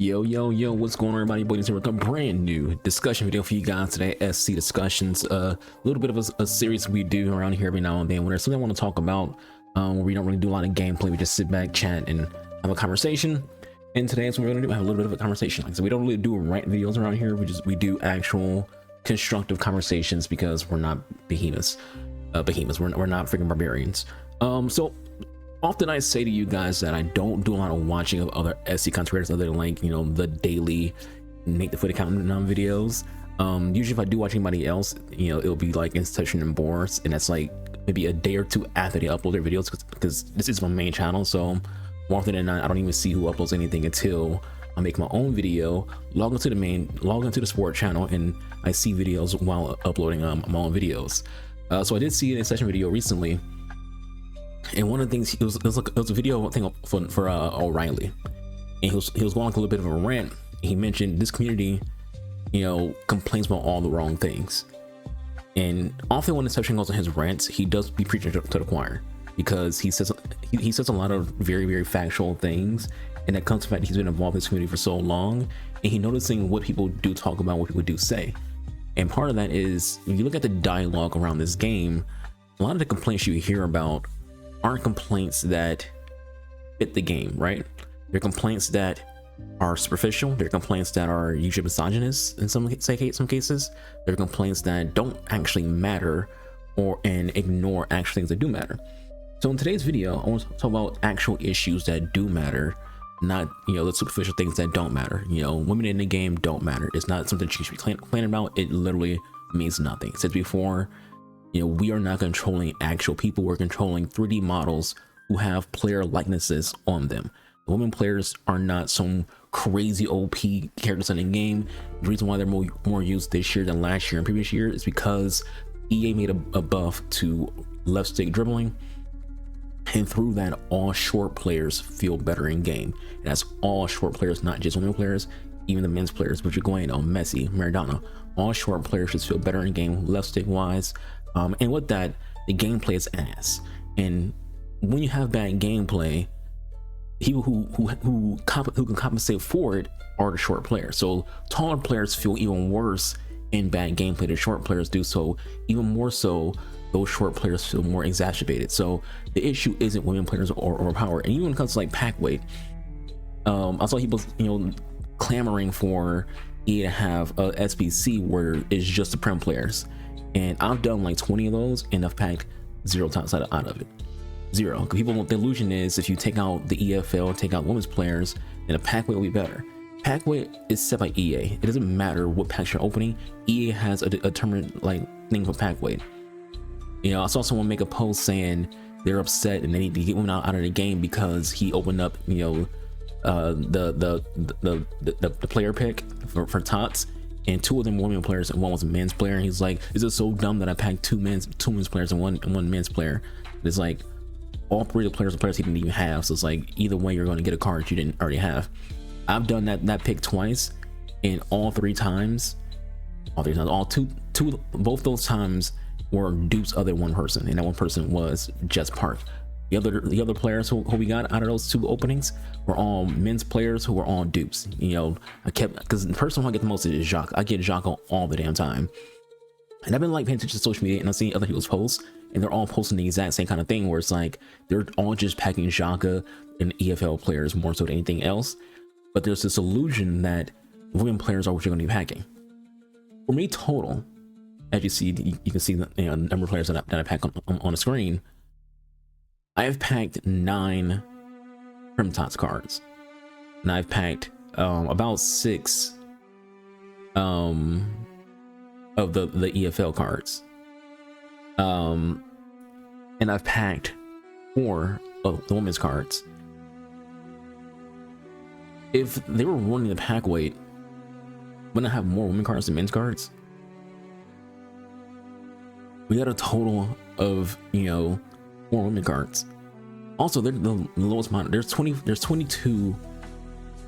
Yo, what's going on, everybody? Boys here with a brand new discussion video for you guys today. SC discussions, a little bit of a series we do around here every now and then when there's something I want to talk about, where we don't really do a lot of gameplay. We just sit back, chat, and have a conversation. And today, that's what we're gonna do. Have a little bit of a conversation. Like, so we don't really do rant videos around here. We do actual constructive conversations because we're not behemoths. We're not freaking barbarians. So often I say to you guys that I don't do a lot of watching of other SC content creators other than, like, you know, the daily Nate the FUT Accountant videos. Usually if I do watch anybody else, you know, it'll be like Institution and Boris, and that's like maybe a day or two after they upload their videos, because this is my main channel. So more often than not, I don't even see who uploads anything until I make my own video, log into the sport channel, and I see videos while uploading my own videos. So I did see an Institution video recently, and one of the things, it was a video thing for O'Reilly, and he was going on a little bit of a rant. He mentioned this community, you know, complains about all the wrong things, and often when Inception goes on his rants, he does be preaching to the choir, because he says a lot of very factual things, and that comes to the fact that he's been involved in this community for so long, and he's noticing what people do talk about, what people do say. And part of that is, when you look at the dialogue around this game, a lot of the complaints you hear about aren't complaints that fit the game, right? They're complaints that are superficial. They're complaints that are usually misogynist in some cases. They're complaints that don't actually matter, and ignore actual things that do matter. So in today's video, I want to talk about actual issues that do matter, not, you know, the superficial things that don't matter. You know, women in the game don't matter. It's not something you should be complaining about. It literally means nothing. Said before, you know, we are not controlling actual people. We're controlling 3D models who have player likenesses on them. The women players are not some crazy OP characters in the game. The reason why they're more used this year than last year and previous year is because EA made a buff to left stick dribbling, and through that, all short players feel better in game. And that's all short players, not just women players, even the men's players, which are going on Messi, Maradona. All short players just feel better in game, left stick wise. And with that, the gameplay is ass. And when you have bad gameplay, people who can compensate for it are the short players. So taller players feel even worse in bad gameplay than short players do. So even more so, those short players feel more exacerbated. So the issue isn't women players or power. And even when it comes to like pack weight, I saw people, you know, clamoring for EA to have a SBC where it's just the Prem players. And I've done like 20 of those, and I've packed 0 times out of it. 0. People, the illusion is if you take out the EFL, take out women's players, then a pack weight will be better. Pack weight is set by EA. It doesn't matter what packs you're opening. EA has a determined like thing for pack weight. You know, I saw someone make a post saying they're upset and they need to get women out of the game because he opened up, you know, the player pick for tots, and 2 of them were women players and 1 was a men's player. And he's like, "Is it so dumb that I packed 2 men's players and one men's player?" It's like all 3 of the players are players he didn't even have. So it's like either way, you're going to get a card you didn't already have. I've done that pick twice, and all 3 times, both those times were dupes other one person, and that one person was Jess Park. The other players who we got out of those 2 openings were all men's players who were all dupes. You know, because the person who I get the most is Jacques. I get Jacques all the damn time, and I've been like paying attention to social media, and I've seen other people's posts, and they're all posting the exact same kind of thing, where it's like they're all just packing Jacques and EFL players more so than anything else. But there's this illusion that women players are what you're going to be packing. For me, total, as you see, you can see the, you know, number of players that I pack on the screen. I have packed 9 Prim Tots cards, and I've packed about 6 of the EFL cards, and I've packed 4 of the women's cards. If they were running the pack weight, wouldn't I have more women cards than men's cards? We got a total of, you know, 4 women cards. Also, they're the lowest amount. There's 22.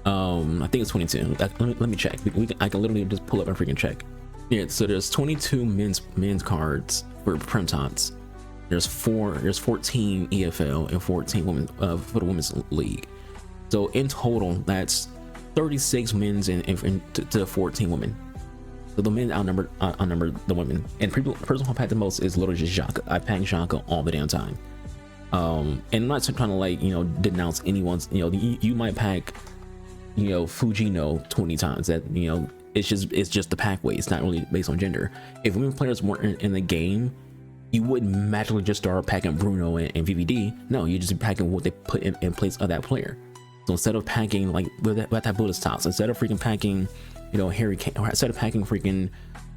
I think it's 22. Let me check. I can literally just pull up and freaking check. Yeah, so there's 22 men's cards for Prem Tots. There's 14 EFL and 14 women for the women's league. So in total, that's 36 men's to 14 women. So the men outnumbered the women. And person who packed the most is literally just Jacques. I pack Jacques all the damn time. And I'm not trying to like, denounce anyone's, you might pack, Fujino 20 times. That, it's just the pack weight. It's not really based on gender. If women players weren't in the game, you wouldn't magically just start packing Bruno and VVD. No, you just packing what they put in place of that player. So instead of packing like with that Buddhist tops, instead of freaking packing, Harry Kane, or instead of packing freaking,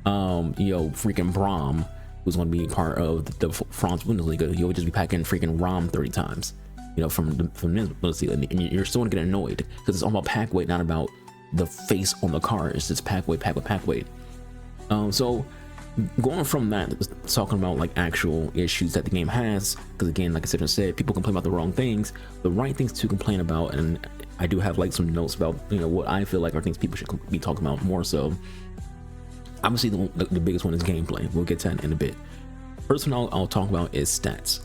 freaking Braum, who's going to be part of the France Bundesliga, you would just be packing freaking Rom 30 times, from the Bundesliga, and you're still going to get annoyed because it's all about pack weight, not about the face on the card. It's just pack weight. So going from that, talking about like actual issues that the game has, because again, like I said, people complain about the wrong things. The right things to complain about, and I do have like some notes about what I feel like are things people should be talking about more so. Obviously the biggest one is gameplay. We'll get to that in a bit. First one I'll talk about is stats.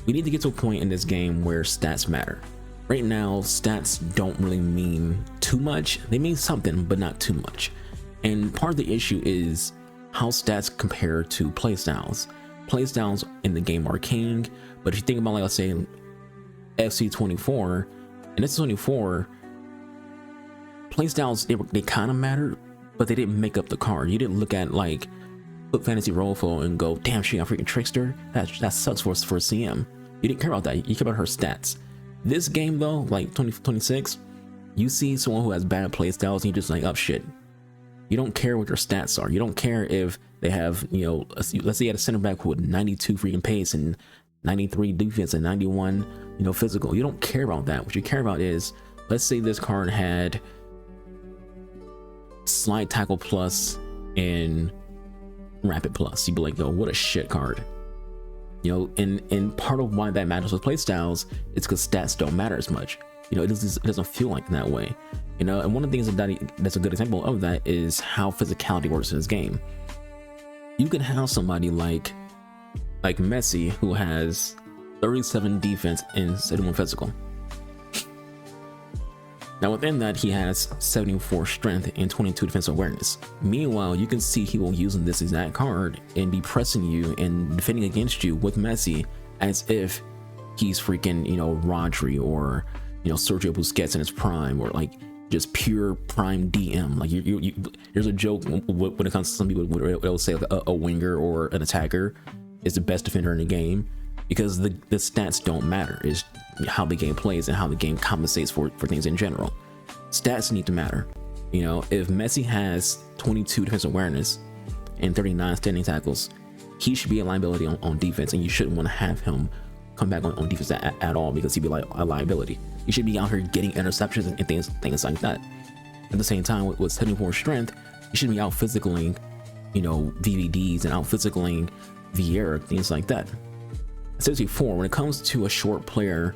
We need to get to a point in this game where stats matter. Right now, stats don't really mean too much. They mean something, but not too much. And part of the issue is how stats compare to playstyles. Playstyles in the game are king, but if you think about, like, let's say FC24 and FC24, playstyles, they kind of mattered, but they didn't make up the card. You didn't look at like FUT Fantasy Rollful and go, damn, she got freaking Trickster. That sucks for CM. You didn't care about that. You care about her stats. This game though, like 2026, you see someone who has bad playstyles and you just like, oh shit. You don't care what their stats are. You don't care if they have, let's say you had a center back with 92 freaking pace and 93 defense and 91, physical. You don't care about that. What you care about is, let's say this card had slide tackle plus and rapid plus. You'd be like, yo, what a shit card. And part of why that matters with playstyles is because stats don't matter as much. It doesn't feel like that way. And one of the things that's a good example of that is how physicality works in this game. You can have somebody like Messi, who has 37 defense and 71 physical. Now within that, he has 74 strength and 22 defensive awareness. Meanwhile, you can see he will using this exact card and be pressing you and defending against you with Messi as if he's freaking, Rodri or, Sergio Busquets in his prime, or like just pure prime DM. Like there's a joke when it comes to some people, it'll say like a winger or an attacker is the best defender in the game, because the stats don't matter. It's how the game plays and how the game compensates for things in general. Stats need to matter. If Messi has 22 defensive awareness and 39 standing tackles, he should be a liability on defense, and you shouldn't want to have him come back on defense at all, because he'd be like a liability. He should be out here getting interceptions and things like that. At the same time, with 74 strength, he should be out physicaling, VVDs and out physicaling Vieira, things like that. 64, when it comes to a short player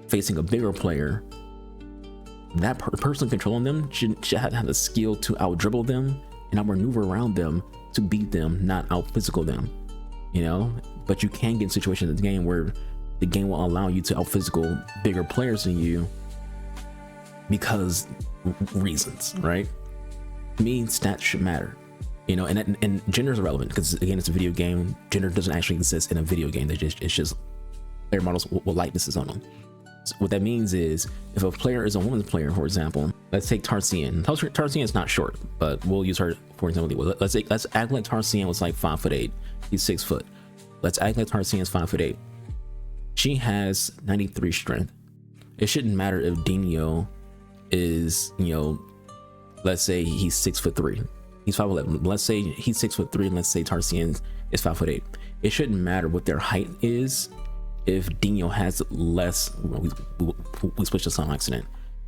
facing a bigger player, that person controlling them should have the skill to out dribble them and outmaneuver around them to beat them, not out physical them. But you can get in situations in the game where the game will allow you to out physical bigger players than you because reasons, right? To me, stats should matter. And gender is irrelevant, because again, it's a video game. Gender doesn't actually exist in a video game. It's just player models with likenesses on them. So what that means is, if a player is a woman's player, for example, let's take Tarsien. Tarsien is not short, but we'll use her for example. Let's act like Tarsien was like 5'8". He's 6 foot. Let's act like Tarsien is 5'8". She has 93 strength. It shouldn't matter if Dino is, let's say he's 6'3". He's 5'11". Let's say he's 6'3", and let's say Tarsien is 5'8". It shouldn't matter what their height is if Dino has less. We switched this on accident.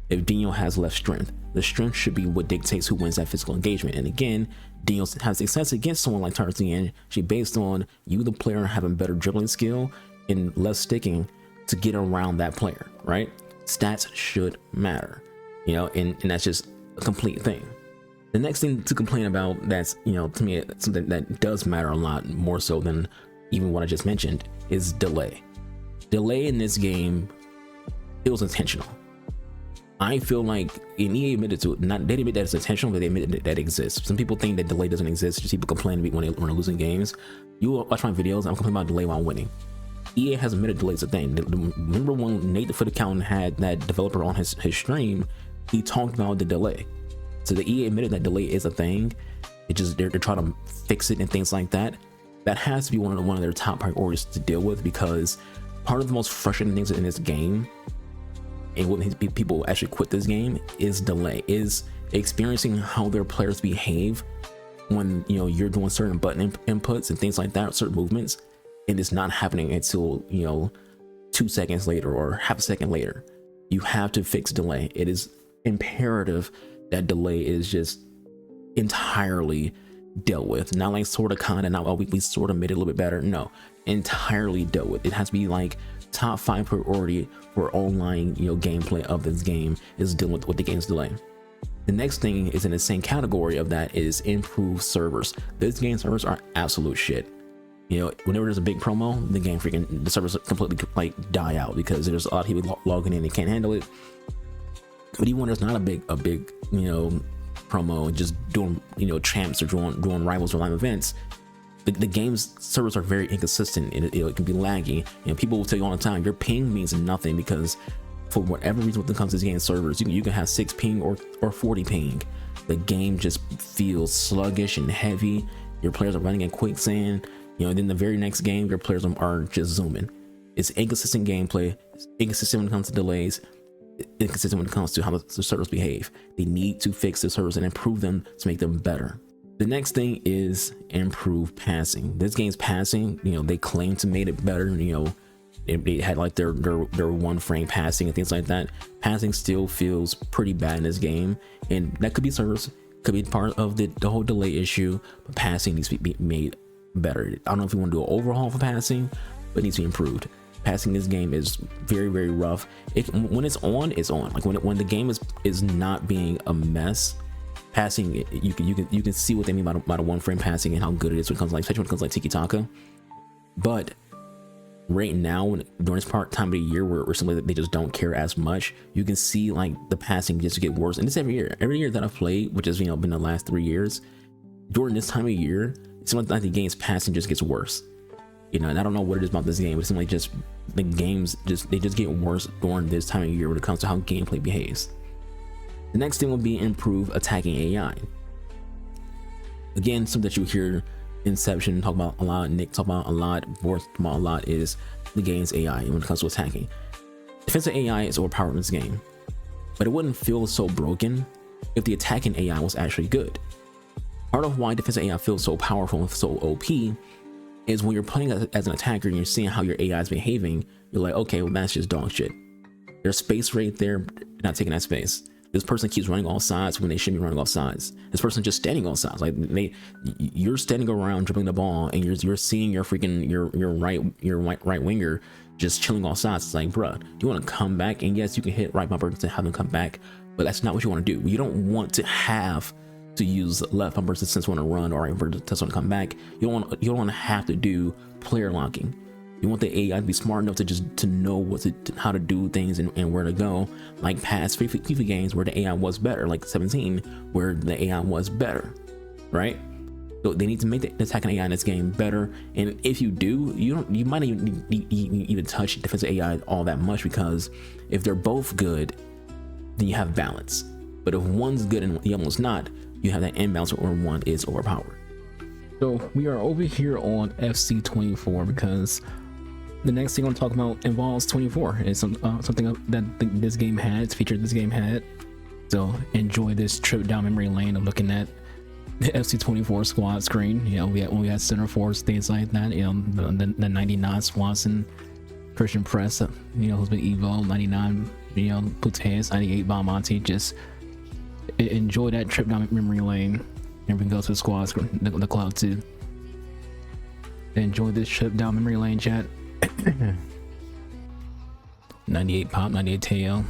If Dino has less strength, the strength should be what dictates who wins that physical engagement. And again, Dino has success against someone like Tarsien based on you, the player, having better dribbling skill and less sticking to get around that player, right? Stats should matter, and that's just a complete thing. The next thing to complain about, that's, to me, something that does matter a lot more so than even what I just mentioned, is delay. Delay in this game feels intentional. I feel like, and EA admitted to it, not they admit that it's intentional, but they admit that it exists. Some people think that delay doesn't exist, just people complain when they're losing games. You watch my videos, I'm complaining about delay while winning. EA has admitted delay is a thing. Remember when Nate the FUT account had that developer on his stream, he talked about the delay. So the EA admitted that delay is a thing. It just they're trying to fix it and things like that. That has to be one of their top priorities to deal with, because part of the most frustrating things in this game, and what people actually quit this game, is delay, is experiencing how their players behave when you're doing certain button inputs and things like that, certain movements, and it's not happening until 2 seconds later or half a second later. You have to fix delay. It is imperative that delay is just entirely dealt with, not like sort of kind of, not we sort of made it a little bit better. No, entirely dealt with. It has to be like top 5 priority for online gameplay of this game, is dealing with the game's delay. The next thing is in the same category of that is improved servers. This game's servers are absolute shit. Whenever there's a big promo, the servers completely like die out, because there's a lot of people logging in, they can't handle it. But even when there's not a big promo, just doing champs or doing rivals or live events, the game's servers are very inconsistent. It can be laggy. People will tell you all the time, your ping means nothing, because for whatever reason when it comes to this game's servers, you can have 6 ping or 40 ping. The game just feels sluggish and heavy. Your players are running in quicksand. Then the very next game, your players are just zooming. It's inconsistent gameplay. It's inconsistent when it comes to delays. Inconsistent when it comes to how the servers behave. They need to fix the servers and improve them to make them better. The next thing is improved passing. This game's passing, they claim to made it better. They had like their 1 frame passing and things like that. Passing still feels pretty bad in this game, and that could be servers, could be part of the whole delay issue. But passing needs to be made better. I don't know if you want to do an overhaul for passing, but it needs to be improved. Passing in this game is very, very rough. When it's on, it's on. Like when the game is not being a mess, passing, you can see what they mean by the 1 frame passing and how good it is when it comes especially when it comes like Tiki Taka. But right now, during this time of the year where somebody they just don't care as much, you can see like the passing just get worse. And it's every year that I've played, which has been the last 3 years. During this time of year, it seems like the game's passing just gets worse. And I don't know what it is about this game, but it seems like just the games just get worse during this time of year when it comes to how gameplay behaves. The next thing will be improve attacking AI. Again, something that you hear Inception talk about a lot, Nick talk about a lot, Boris talk about a lot, is the game's AI when it comes to attacking. Defensive AI is overpowered in this game, but it wouldn't feel so broken if the attacking AI was actually good. Part of why defensive AI feels so powerful and so OP is when you're playing as an attacker and you're seeing how your AI is behaving, you're like, okay, well, that's just dog shit. There's space right there, not taking that space. This person keeps running off sides when they shouldn't be running off sides. This person just standing on sides. Like you're standing around dribbling the ball, and you're seeing your freaking your right winger just chilling off sides. It's like, bruh, do you want to come back? And yes, you can hit right bumper to have them come back, but that's not what you want to do. You don't want to have to use left bumper to sense want to run or right bumper to sense want to come back. You don't want to have to do player locking. You want the AI to be smart enough to know how to do things and where to go, like past FIFA games where the AI was better, like 17, where the AI was better, right? So they need to make the attacking AI in this game better. And if you do, you might not even touch defensive AI all that much, because if they're both good, then you have balance. But if one's good and the other one's not, you have that imbalance where one is overpowered. So we are over here on FC24 because the next thing I want to talk about involves 24. It's something that this game had, it's featured this game had. So enjoy this trip down memory lane of looking at the FC24 squad screen. We had center forwards, things like that. The 99 Swanson, Christian Press, who's been Evo, 99, Puteas, 98 Balmonte. Just enjoy that trip down memory lane. And we can go to the squad screen, the cloud too. Enjoy this trip down memory lane, chat. 98 Pop, 98 Teo.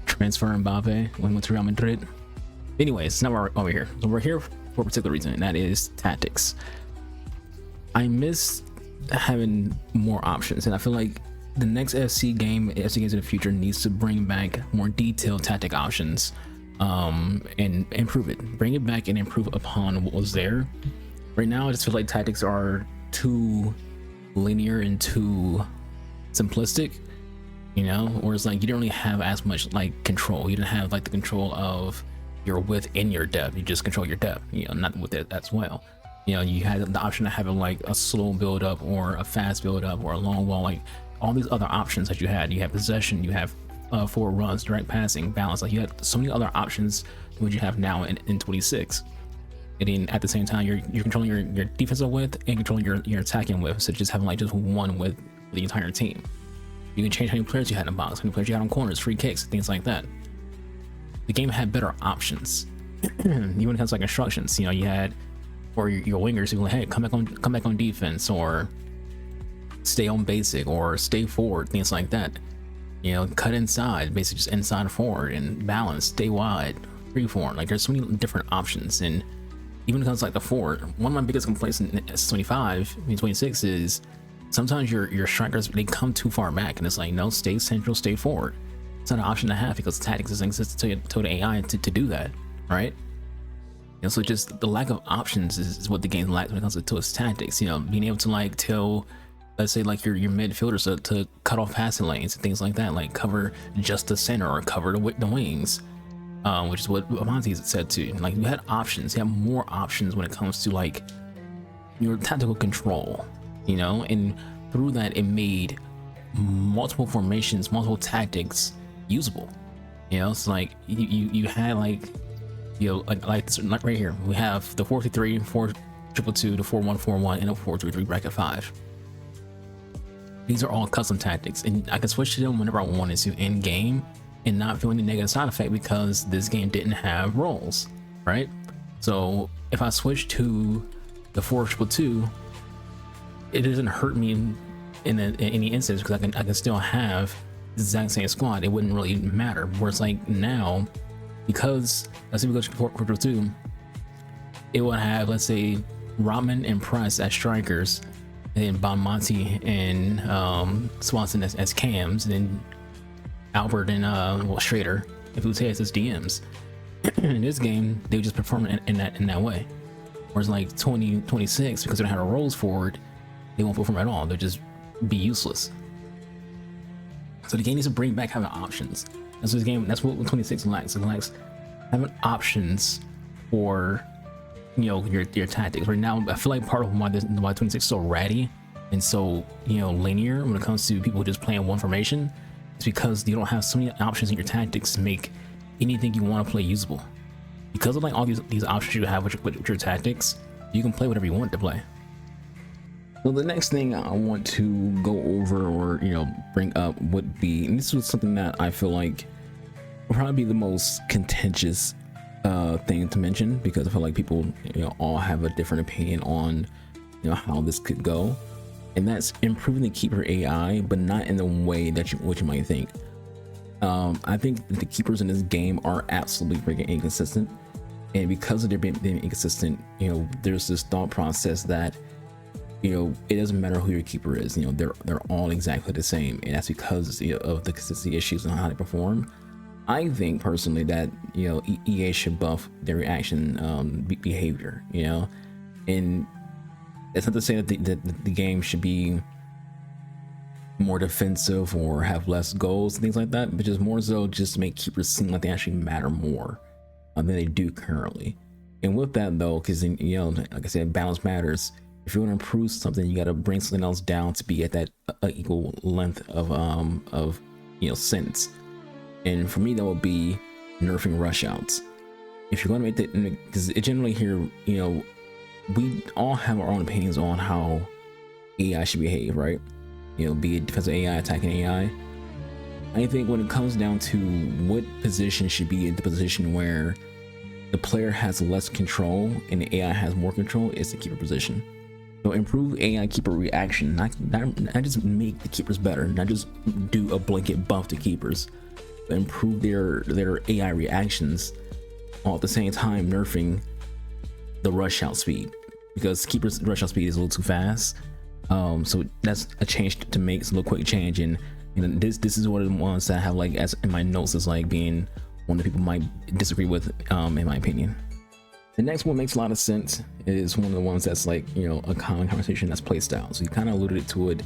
Transfer Mbappe when we went to Real Madrid. Anyways, now we're over here. So we're here for a particular reason, and that is tactics. I miss having more options, and I feel like the next FC games in the future needs to bring back more detailed tactic options, and improve it. Bring it back and improve upon what was there. Right now, I just feel like tactics are too linear and too simplistic, you know, whereas like you don't really have as much like control. You didn't have like the control of your width and your depth. You just control your depth, you know, not with it as well. You know, you had the option of having like a slow build up or a fast build up or a long wall, like all these other options that you had. You have possession, you have forward runs, direct passing, balance. Like you had so many other options than what you have now in 26. And then at the same time, you're controlling your defensive width and controlling your attacking width. So just having like just one width for the entire team. You can change how many players you had in box, how many players you had on corners, free kicks, things like that. The game had better options. Even when it comes to like instructions, you know, you had for your wingers, you were like, hey, come back on defense, or stay on basic, or stay forward, things like that. You know, cut inside, basically just inside forward, and balance, stay wide, free forward. Like there's so many different options. And even when it comes to like the forward, one of my biggest complaints in S25, 26 is sometimes your strikers, they come too far back, and it's like, no, stay central, stay forward. It's not an option to have because tactics doesn't exist to the AI to do that, right? And so just the lack of options is what the game lacks when it comes to its tactics. You know, being able to like tell, let's say like your midfielders to cut off passing lanes and things like that, like cover just the center or cover the wings, which is what Amonte said too. Like you had options, you have more options when it comes to like your tactical control, you know, and through that it made multiple formations, multiple tactics usable. You know, it's like you had like, you know, like this, like right here we have the 4-3-3, 4-2-2, the 4-1-4-1, and a 4-3-3 bracket 5. These are all custom tactics, and I can switch to them whenever I wanted to in game and not feel any negative side effect because this game didn't have roles, right? So if I switch to the 4-2-2, it doesn't hurt me in any instance because I can still have the exact same squad. It wouldn't really matter. Whereas like now, because let's say we go to 4-2-2, it would have, let's say, Rodman and Price as strikers, and then Bonmonte and Swanson as cams, and then Albert and Schrader and Fute as DMs. In this game, they would just perform in that way. Whereas like 2026, because they don't have roles forward, they won't perform at all. They'll just be useless. So the game needs to bring back having options. That's what this game. That's what 26 lacks. It lacks having options for, you know, your tactics. Right now, I feel like part of why 26 is so ratty and so, you know, linear when it comes to people just playing one formation is because you don't have so many options in your tactics to make anything you want to play usable. Because of like all these options you have with your tactics, you can play whatever you want to play. So the next thing I want to go over, or you know, bring up would be, and this was something that I feel like will probably be the most contentious thing to mention, because I feel like people, you know, all have a different opinion on, you know, how this could go, and that's improving the keeper AI, but not in the way that what you might think. I think the keepers in this game are absolutely freaking inconsistent, and because of their being inconsistent, you know, there's this thought process that, you know, it doesn't matter who your keeper is, you know, they're all exactly the same, and that's because, you know, of the consistency issues and how they perform. I think personally that, you know, EA should buff their reaction behavior, you know, and it's not to say that the game should be more defensive or have less goals and things like that, but just more so just to make keepers seem like they actually matter more than they do currently. And with that though, because, you know, like I said, balance matters. If you want to improve something, you got to bring something else down to be at that equal length of you know, sense. And for me, that would be nerfing rush outs. If you're going to make that, because it generally here, you know, we all have our own opinions on how AI should behave, right? You know, be it defensive AI, attacking AI. I think when it comes down to what position should be in the position where the player has less control and the AI has more control, is the keeper position. So improve AI keeper reaction, not just make the keepers better, not just do a blanket buff to keepers, but improve their AI reactions, while at the same time nerfing the rush out speed, because keepers rush out speed is a little too fast. So that's a change to make. It's a little quick change, and you know, this is one of the ones that I have like as in my notes as like being one that people might disagree with, in my opinion. The next one makes a lot of sense. It is one of the ones that's like, you know, a common conversation. That's playstyle. So you kind of alluded to it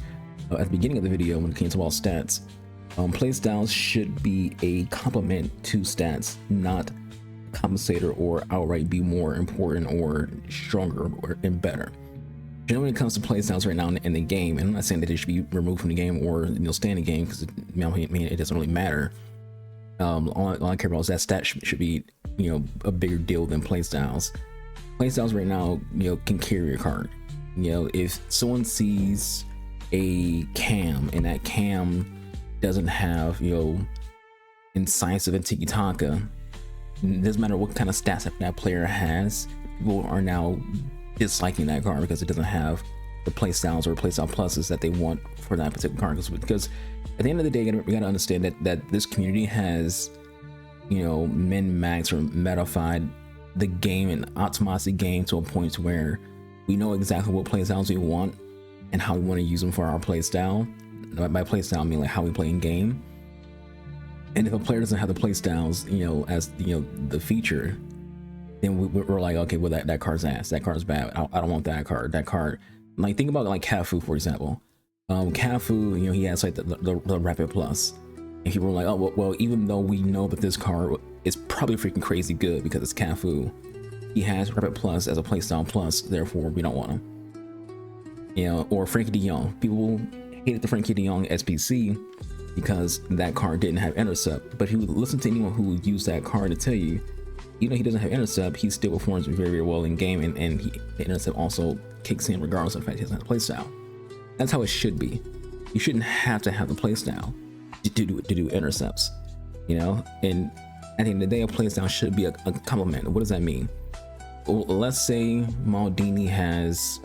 at the beginning of the video when it came to all stats. Playstyles should be a complement to stats, not a compensator or outright be more important or stronger and better. You know, when it comes to playstyles right now in the game, and I'm not saying that it should be removed from the game or, you know, stay in the game, because it doesn't really matter. All I care about is that stat should be, you know, a bigger deal than playstyles. Playstyles right now, you know, can carry a card. You know, if someone sees a cam and that cam doesn't have, you know, incisive and tiki taka, it doesn't matter what kind of stats that player has, people are now disliking that card because it doesn't have the playstyles or playstyle pluses that they want for that particular card. Because at the end of the day, we gotta understand that this community has, you know, min-maxed or metafied the game and optimized the game to a point where we know exactly what playstyles we want and how we want to use them for our playstyle. By playstyle, I mean like how we play in game. And if a player doesn't have the playstyles, you know, as, you know, the feature, then we're like, okay, well that card's ass, that card's bad, I don't want that card. That card, like, think about like Cafu, for example. Cafu, you know, he has like the rapid plus, and people were like, oh well, even though we know that this card is probably freaking crazy good because it's Cafu, he has rapid plus as a playstyle plus, therefore we don't want him. You know, or Frankie de Jong. People hated the Frankie de Jong SPC because that card didn't have intercept, but if you listen to anyone who used that card to tell you, even though he doesn't have intercept, he still performs very, very well in game, and the intercept also kicks in regardless of the fact he doesn't have the playstyle. That's how it should be. You shouldn't have to have the playstyle to do intercepts, you know. And at the end of the day, a playstyle should be a complement. What does that mean? Well, let's say Maldini has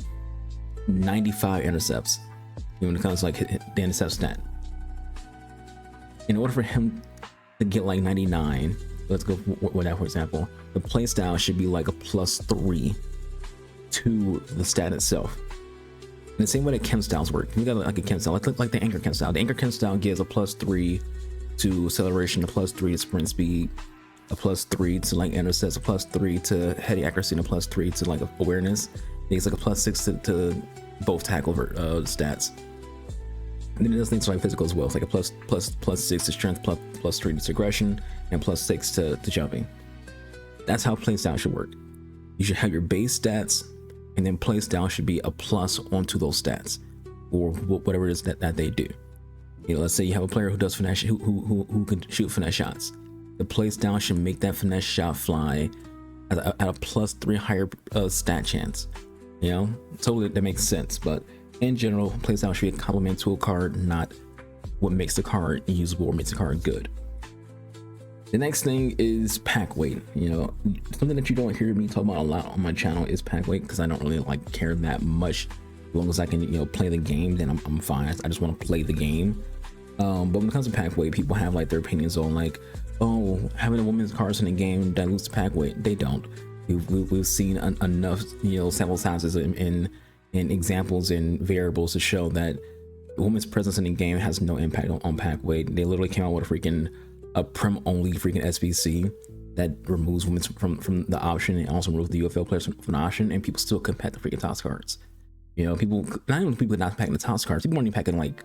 95 intercepts, when it comes to like the intercept stat. In order for him to get like 99, let's go with that for example, the playstyle should be like a +3 to the stat itself. In the same way that chem styles work, we got like a chem style, like the anchor chem style. The anchor chem style gives a +3 to acceleration, a +3 to sprint speed, a +3 to like intercepts, a +3 to heady accuracy, and a +3 to like awareness. It's like a +6 to both tackle stats. And then it does things like physical as well. It's like a +6 to strength, +3 to aggression, and +6 to jumping. That's how playstyle should work. You should have your base stats, and then playstyle should be a plus onto those stats, or whatever it is that they do. You know, let's say you have a player who does finesse, who can shoot finesse shots. The playstyle should make that finesse shot fly at a +3 higher stat chance. You know, totally that makes sense. But in general, playstyle should be a complement to a card, not what makes the card usable or makes the card good. The next thing is pack weight. You know, something that you don't hear me talk about a lot on my channel is pack weight, because I don't really like care that much. As long as I can, you know, play the game, then I'm fine. I just want to play the game. But when it comes to pack weight, people have like their opinions on like, oh, having a women's cards in the game dilutes the pack weight. They don't. We've seen enough, you know, sample sizes in examples and variables to show that the women's presence in the game has no impact on pack weight. They literally came out with a prim only freaking SBC that removes women from the option, and also removes the UFL players from the option, and people still couldn't pack the freaking toss cards. You know, people, not even people not packing the toss cards, people weren't even packing like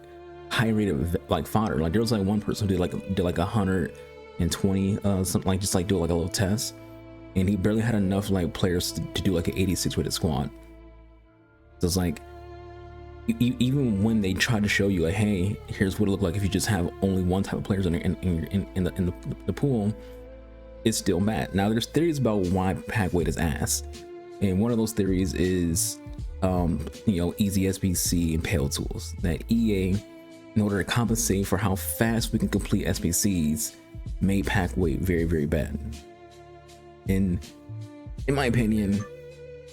high rated like fodder. Like there was like one person who did like 120 something, like just like do like a little test, and he barely had enough like players to do like an 86 rated squad. So it's like, even when they try to show you like, hey, here's what it look like if you just have only one type of players in the pool, it's still bad. Now there's theories about why pack weight is ass, and one of those theories is you know, easy SBC and pale tools. That EA, in order to compensate for how fast we can complete SBCs, made pack weight very, very bad. And in my opinion,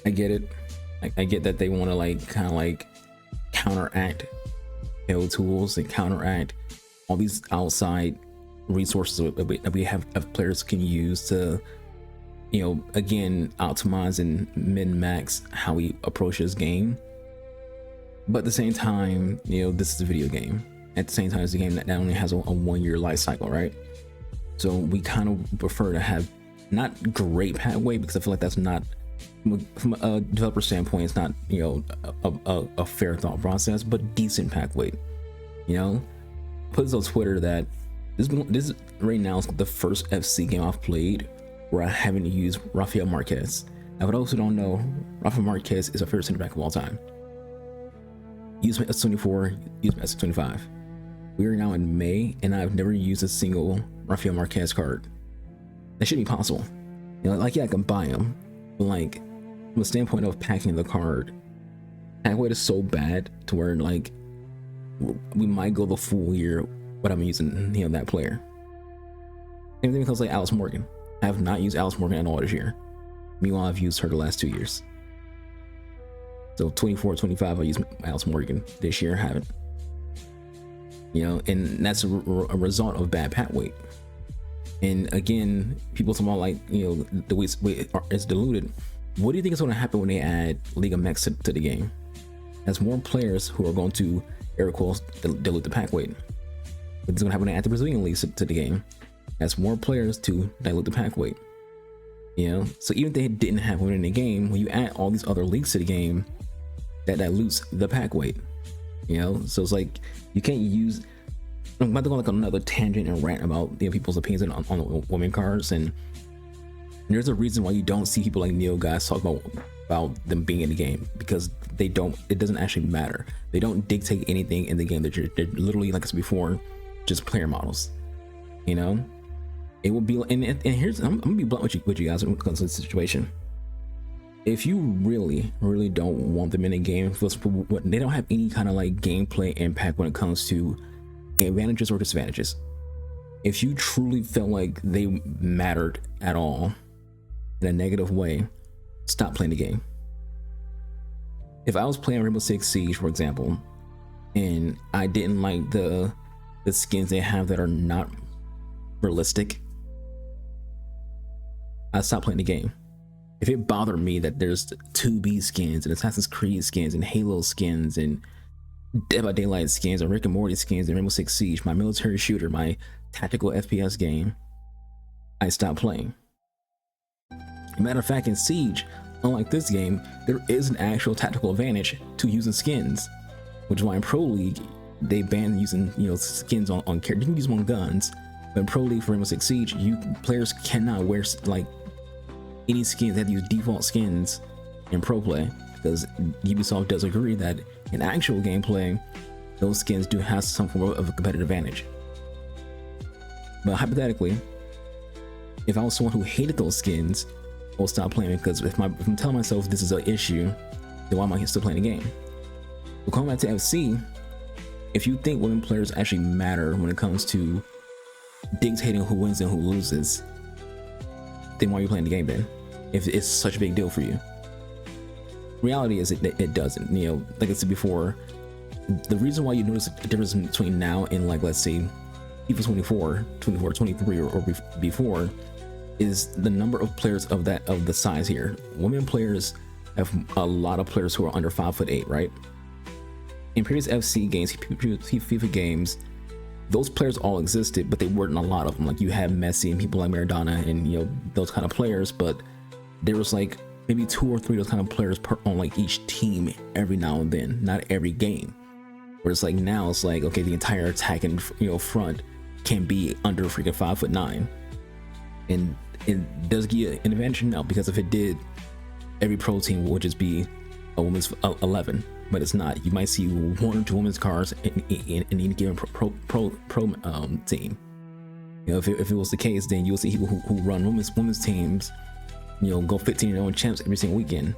I get it. I get that they want to like kind of like counteract pale tools and counteract all these outside resources that we have players can use to, you know, again, optimize and min-max how we approach this game. But at the same time, you know, this is a video game. At the same time, it's a game that only has a 1 year life cycle, right? So we kind of prefer to have not great pack weight, because I feel like that's not, from a developer standpoint, it's not, you know, a fair thought process, but decent pack weight. You know, put this on Twitter that this right now is the first FC game I've played where I haven't used Rafael Marquez. Now, for those who don't know, Rafael Marquez is a favorite center back of all time. Use my S24, use my S25. We are now in May, and I've never used a single Rafael Marquez card. That shouldn't be possible. You know, like, yeah, I can buy them, but like, from a standpoint of packing the card, pack weight is so bad to where like we might go the full year without using, you know, that player. Same thing because like Alice Morgan. I have not used Alice Morgan at all this year. Meanwhile, I've used her the last 2 years. So 24, 25, I used Alice Morgan. This year, I haven't. You know, and that's a result of bad pack weight. And again, people talk about like, you know, the weight is diluted. What do you think is going to happen when they add Liga MX to the game? There's more players who are going to, air quotes, dilute the pack weight. What's going to happen when they add the Brazilian leagues to the game? That's more players to dilute the pack weight. You know, so even if they didn't have one in the game, when you add all these other leagues to the game, that dilutes the pack weight. You know, so it's like you can't use. I'm about to go like another tangent and rant about, you know, people's opinions on women cards, and there's a reason why you don't see people like Neo guys talk about them being in the game, because they don't. It doesn't actually matter. They don't dictate anything in the game. They're literally, like I said before, just player models. You know, it will be. And here's, I'm gonna be blunt with you guys when it comes to this situation. If you really don't want them in the game, they don't have any kind of like gameplay impact when it comes to advantages or disadvantages. If you truly felt like they mattered at all in a negative way, stop playing the game. If I was playing Rainbow Six Siege, for example, and I didn't like the skins they have that are not realistic, I'd stop playing the game. If it bothered me that there's 2B skins and Assassin's Creed skins and Halo skins and Dead by Daylight skins and Rick and Morty skins and Rainbow Six Siege, my military shooter, my tactical FPS game, I stopped playing. Matter of fact, in Siege, unlike this game, there is an actual tactical advantage to using skins, which is why in Pro League they ban using, you know, skins on characters. You can use them on guns, but in Pro League for Rainbow Six Siege, players cannot wear like any skins. They have to use default skins in pro play, because Ubisoft does agree that in actual gameplay, those skins do have some form of a competitive advantage. But hypothetically, if I was someone who hated those skins, I'll stop playing, because if I'm telling myself this is an issue, then why am I still playing the game? But coming back to FC, if you think women players actually matter when it comes to dictating who wins and who loses, then why are you playing the game then? If it's such a big deal for you. Reality is it doesn't. You know, like I said before, the reason why you notice the difference between now and like, let's say, FIFA 24, 23 or before, is the number of players of the size here. Women players have a lot of players who are under 5'8", right? In previous FC games, FIFA games, those players all existed, but they weren't a lot of them. Like you had Messi and people like Maradona and, you know, those kind of players, but there was like maybe 2 or 3 of those kind of players on like each team every now and then, not every game. Where it's like now it's like, okay, the entire attack and, you know, front can be under freaking 5'9", and it does give you an advantage now, because if it did, every pro team would just be a women's 11, but it's not. You might see 1 or 2 women's cars in any given pro team. You know, if it was the case, then you'll see people who run women's teams, you know, go 15-0 champs every single weekend,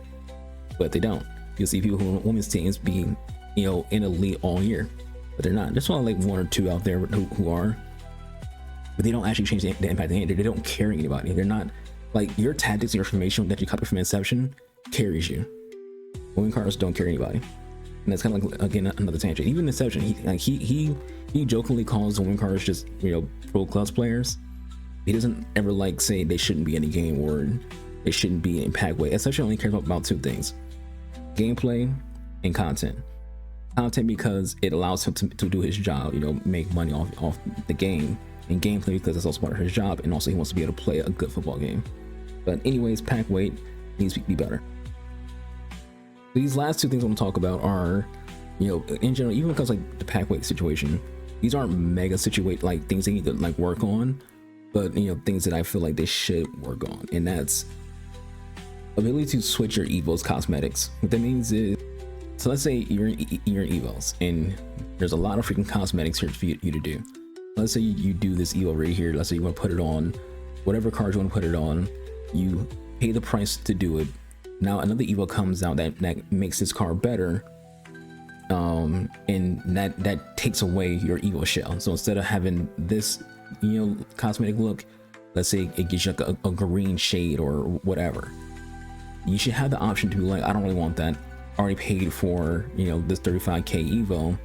but they don't. You'll see people who run women's teams being, you know, in a league all year, but they're not. There's only like 1 or 2 out there who are, but they don't actually change the impact they they don't carry anybody. They're not like your tactics and your information that you copy from Inception carries you. Women cars don't carry anybody, and that's kind of like, again, another tangent. Even Inception, he jokingly calls women cars just, you know, pro clubs players. He doesn't ever like say they shouldn't be in the game or they shouldn't be in pack weight. Inception only cares about 2 things: gameplay and content. content because it allows him to do his job, you know, make money off the game, and gameplay because it's also part of his job, and also he wants to be able to play a good football game. But anyways, pack weight needs to be better. These last two things I'm gonna talk about are, you know, in general, even because like the pack weight situation, these aren't mega situate like things they need to like work on, but you know, things that I feel like they should work on, and that's ability to switch your evos cosmetics. What that means is, so let's say you're in evos and there's a lot of freaking cosmetics here for you to do. Let's say you do this evo right here. Let's say you want to put it on whatever card you want to put it on. You pay the price to do it. Now another evo comes out that makes this card better, and that takes away your evo shell. So instead of having this, you know, cosmetic look, let's say it gives you like a green shade or whatever, you should have the option to be like, I don't really want that. I already paid for, you know, this 35k evo.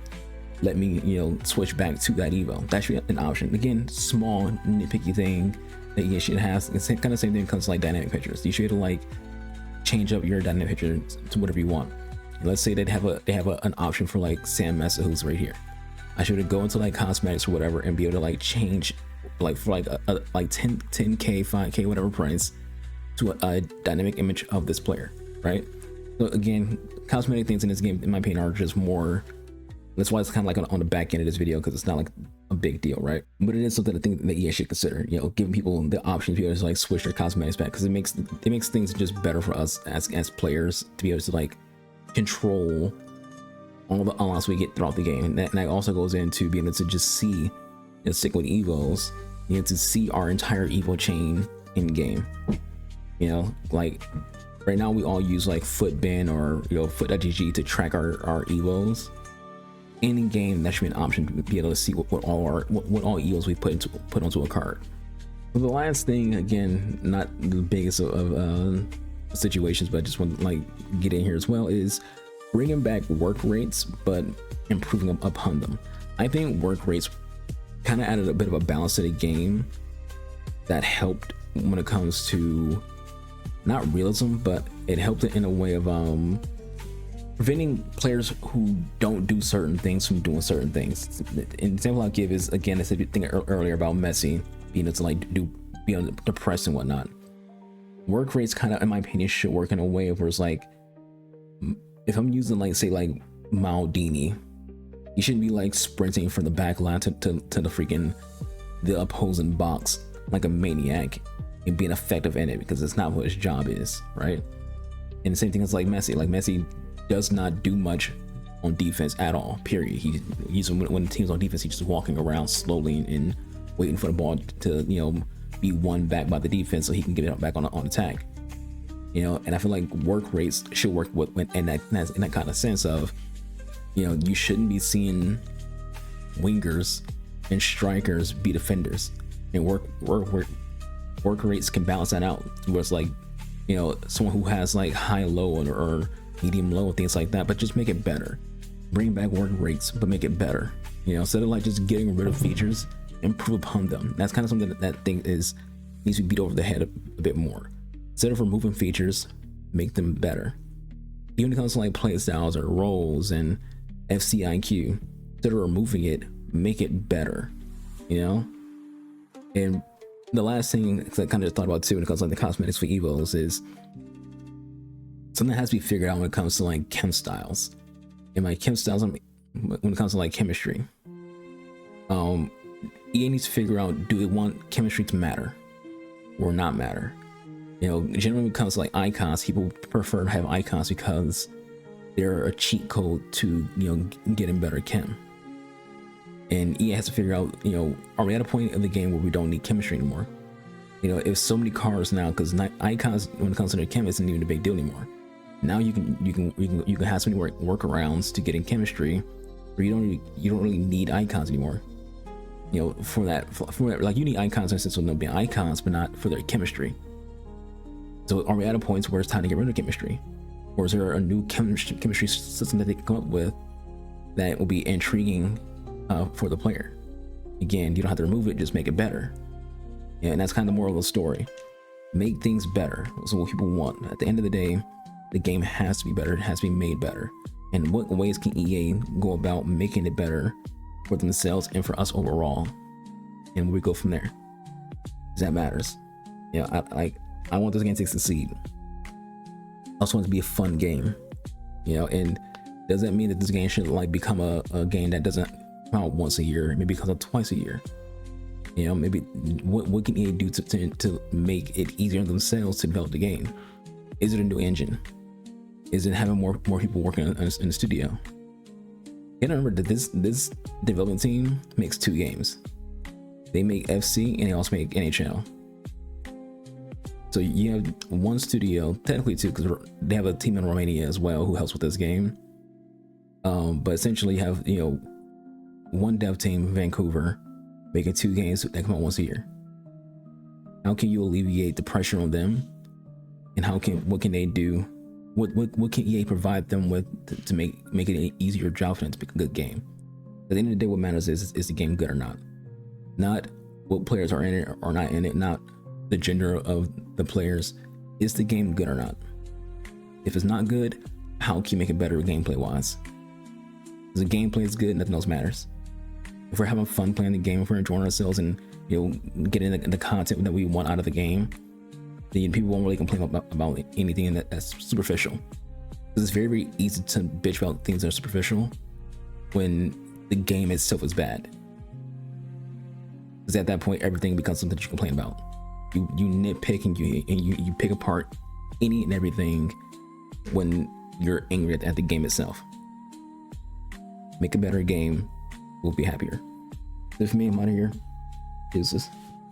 Let me, you know, switch back to that evo. That should be an option. Again, small nitpicky thing that you should have. It's kind of the same thing when it comes to like dynamic pictures. You should like change up your dynamic picture to whatever you want. Let's say they have an option for like Sam Mesa, who's right here. I should go into like cosmetics or whatever and be able to like change like for like a like 10k 5k whatever price to a dynamic image of this player, right? So again, cosmetic things in this game, in my opinion, are just more. That's why it's kind of like on the back end of this video, because it's not like a big deal, right? But it is something I think that EA should consider, you know, giving people the option to be able to like switch their cosmetics back, because it makes things just better for us as players to be able to like control all the unlocks we get throughout the game. And that also goes into being able to just see, you know, stick with evos, you know, to see our entire evo chain in game. You know, like right now we all use like FUT or, you know, FUT.gg to track our evos. In game, that should be an option to be able to see what all evos we put onto a card. But the last thing, again, not the biggest of situations, but I just want to like get in here as well, is bringing back work rates but improving upon them. I think work rates kind of added a bit of a balance to the game that helped when it comes to not realism, but it helped it in a way of preventing players who don't do certain things from doing certain things. An example I'll give is, again, I said thing earlier about Messi being able to like be depressed and whatnot. Work rates kind of, in my opinion, should work in a way where it's like, if I'm using like say like Maldini, you shouldn't be like sprinting from the back line to the freaking the opposing box like a maniac and being effective in it, because it's not what his job is, right? And the same thing is like Messi. Like Messi does not do much on defense at all, period. He's when the team's on defense, he's just walking around slowly and waiting for the ball to, you know, be won back by the defense so he can get it back on attack. You know, and I feel like work rates should work in that kind of sense of, you know, you shouldn't be seeing wingers and strikers be defenders, and work rates can balance that out, where it's like, you know, someone who has like high low or medium low, things like that, but just make it better. Bring back work rates but make it better, you know, instead of like just getting rid of features, improve upon them. That's kind of something that thing needs to be beat over the head a bit more. Instead of removing features, make them better. Even when it comes to like play styles or roles and FCIQ, instead of removing it, make it better, you know? And the last thing I kind of thought about too when it comes to like the cosmetics for evos is something that has to be figured out when it comes to like chem styles. And my chem styles, when it comes to like chemistry, EA needs to figure out, do they want chemistry to matter or not matter? You know, generally when it comes to like icons, people prefer to have icons because they're a cheat code to, you know, getting better chem. And EA has to figure out, you know, are we at a point in the game where we don't need chemistry anymore? You know, if so many cars now, because icons when it comes to their chem isn't even a big deal anymore. Now you can have so many workarounds to getting chemistry, where you don't really need icons anymore. You know, for that like you need icons in a sense of them being icons, but not for their chemistry. So are we at a point where it's time to get rid of chemistry, or is there a new chemistry system that they can come up with that will be intriguing for the player? Again, you don't have to remove it, just make it better. Yeah, and that's kind of the moral of the story. Make things better. That's what people want. At the end of the day, the game has to be better. It has to be made better. And what ways can EA go about making it better for themselves and for us overall? And we go from there. That matters. I want this game to succeed. I also want it to be a fun game, and does that mean that this game should like become a game that doesn't come out once a year, maybe comes out twice a year? Maybe what can EA do to make it easier on themselves to develop the game? Is it a new engine? Is it having more people working in the studio? You gotta remember that this development team makes 2 games. They make FC and they also make NHL. So you have one studio, technically 2, because they have a team in Romania as well who helps with this game. But essentially you have one dev team in Vancouver making 2 games that come out once a year. How can you alleviate the pressure on them? And what can they do? What can EA provide them with to make it an easier job for them to make a good game? At the end of the day, what matters is the game good or not? Not what players are in it or not in it, not the gender of the players. Is the game good or not? If it's not good, how can you make it better gameplay wise? If the gameplay is good, nothing else matters. If we're having fun playing the game, if we're enjoying ourselves and getting the content that we want out of the game, then people won't really complain about anything that's superficial. Because it's very, very easy to bitch about things that are superficial when the game itself is bad. Because at that point, everything becomes something that you complain about. You nitpick and you pick apart any and everything when you're angry at the game itself. Make a better game, we'll be happier. So for me, I'm out of here. Deuces.